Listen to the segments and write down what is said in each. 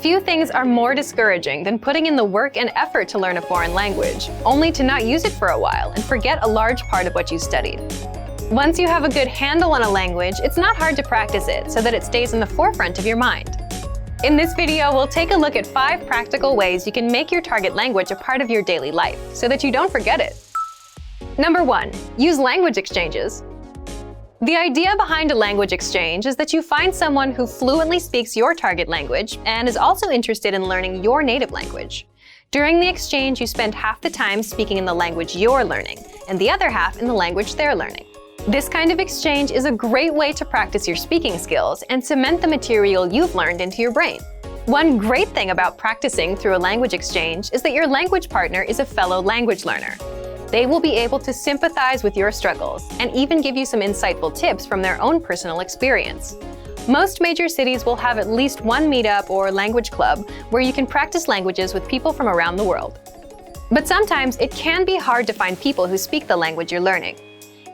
Few things are more discouraging than putting in the work and effort to learn a foreign language, only to not use it for a while and forget a large part of what you studied. Once you have a good handle on a language, it's not hard to practice it so that it stays in the forefront of your mind. In this video, we'll take a look at 5 practical ways you can make your target language a part of your daily life so that you don't forget it. Number 1. Use language exchanges. The idea behind a language exchange is that you find someone who fluently speaks your target language and is also interested in learning your native language. During the exchange, you spend half the time speaking in the language you're learning, and the other half in the language they're learning. This kind of exchange is a great way to practice your speaking skills and cement the material you've learned into your brain. One great thing about practicing through a language exchange is that your language partner is a fellow language learner. They will be able to sympathize with your struggles and even give you some insightful tips from their own personal experience. Most major cities will have at least one meetup or language club where you can practice languages with people from around the world. But sometimes it can be hard to find people who speak the language you're learning.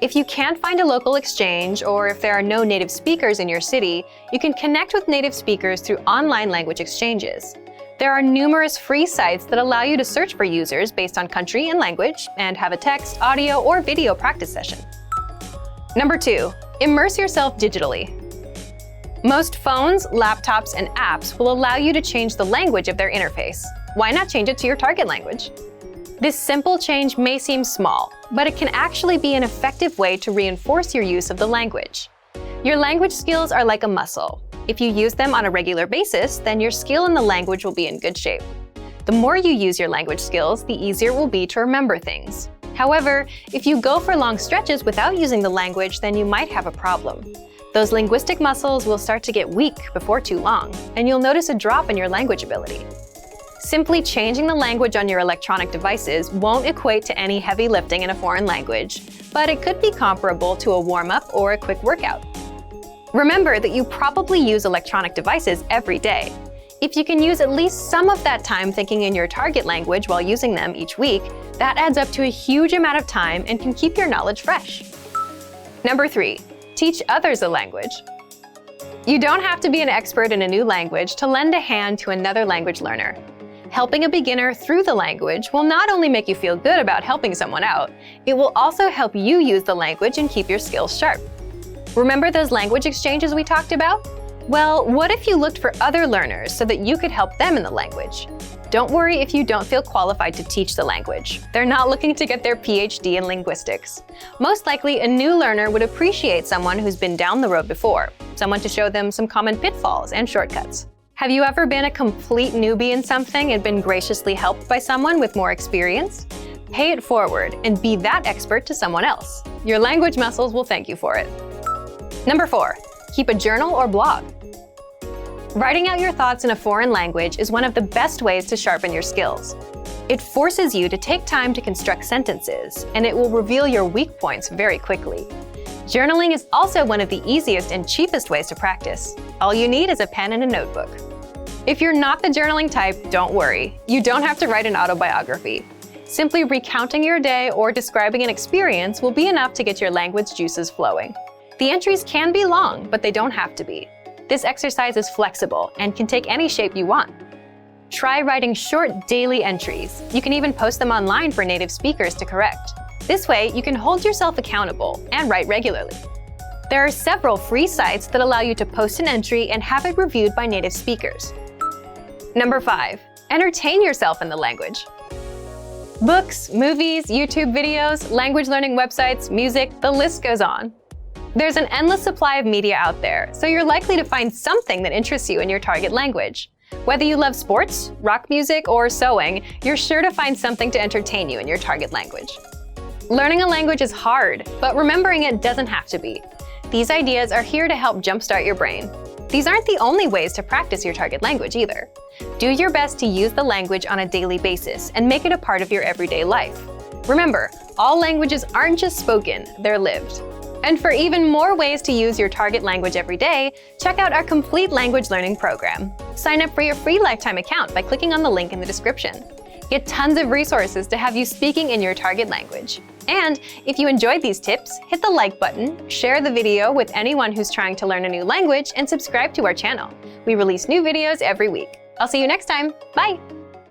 If you can't find a local exchange, or if there are no native speakers in your city, you can connect with native speakers through online language exchanges. There are numerous free sites that allow you to search for users based on country and language and have a text, audio, or video practice session. Number 2. Immerse yourself digitally. Most phones, laptops, and apps will allow you to change the language of their interface. Why not change it to your target language? This simple change may seem small, but it can actually be an effective way to reinforce your use of the language. Your language skills are like a muscle. If you use them on a regular basis, then your skill in the language will be in good shape. The more you use your language skills, the easier it will be to remember things. However, if you go for long stretches without using the language, then you might have a problem. Those linguistic muscles will start to get weak before too long, and you'll notice a drop in your language ability. Simply changing the language on your electronic devices won't equate to any heavy lifting in a foreign language, but it could be comparable to a warm-up or a quick workout. Remember that you probably use electronic devices every day. If you can use at least some of that time thinking in your target language while using them each week, that adds up to a huge amount of time and can keep your knowledge fresh. Number 3. Teach others a language. You don't have to be an expert in a new language to lend a hand to another language learner. Helping a beginner through the language will not only make you feel good about helping someone out, it will also help you use the language and keep your skills sharp. Remember those language exchanges we talked about? Well, what if you looked for other learners so that you could help them in the language? Don't worry if you don't feel qualified to teach the language. They're not looking to get their PhD in linguistics. Most likely, a new learner would appreciate someone who's been down the road before, someone to show them some common pitfalls and shortcuts. Have you ever been a complete newbie in something and been graciously helped by someone with more experience? Pay it forward and be that expert to someone else. Your language muscles will thank you for it. Number 4. Keep a journal or blog. Writing out your thoughts in a foreign language is one of the best ways to sharpen your skills. It forces you to take time to construct sentences, and it will reveal your weak points very quickly. Journaling is also one of the easiest and cheapest ways to practice. All you need is a pen and a notebook. If you're not the journaling type, don't worry. You don't have to write an autobiography. Simply recounting your day or describing an experience will be enough to get your language juices flowing. The entries can be long, but they don't have to be. This exercise is flexible and can take any shape you want. Try writing short daily entries. You can even post them online for native speakers to correct. This way, you can hold yourself accountable and write regularly. There are several free sites that allow you to post an entry and have it reviewed by native speakers. Number 5. Entertain yourself in the language. Books, movies, YouTube videos, language learning websites, music, the list goes on. There's an endless supply of media out there, so you're likely to find something that interests you in your target language. Whether you love sports, rock music, or sewing, you're sure to find something to entertain you in your target language. Learning a language is hard, but remembering it doesn't have to be. These ideas are here to help jumpstart your brain. These aren't the only ways to practice your target language either. Do your best to use the language on a daily basis and make it a part of your everyday life. Remember, all languages aren't just spoken, they're lived. And for even more ways to use your target language every day, check out our complete language learning program. Sign up for your free lifetime account by clicking on the link in the description. Get tons of resources to have you speaking in your target language. And if you enjoyed these tips, hit the like button, share the video with anyone who's trying to learn a new language, and subscribe to our channel. We release new videos every week. I'll see you next time. Bye!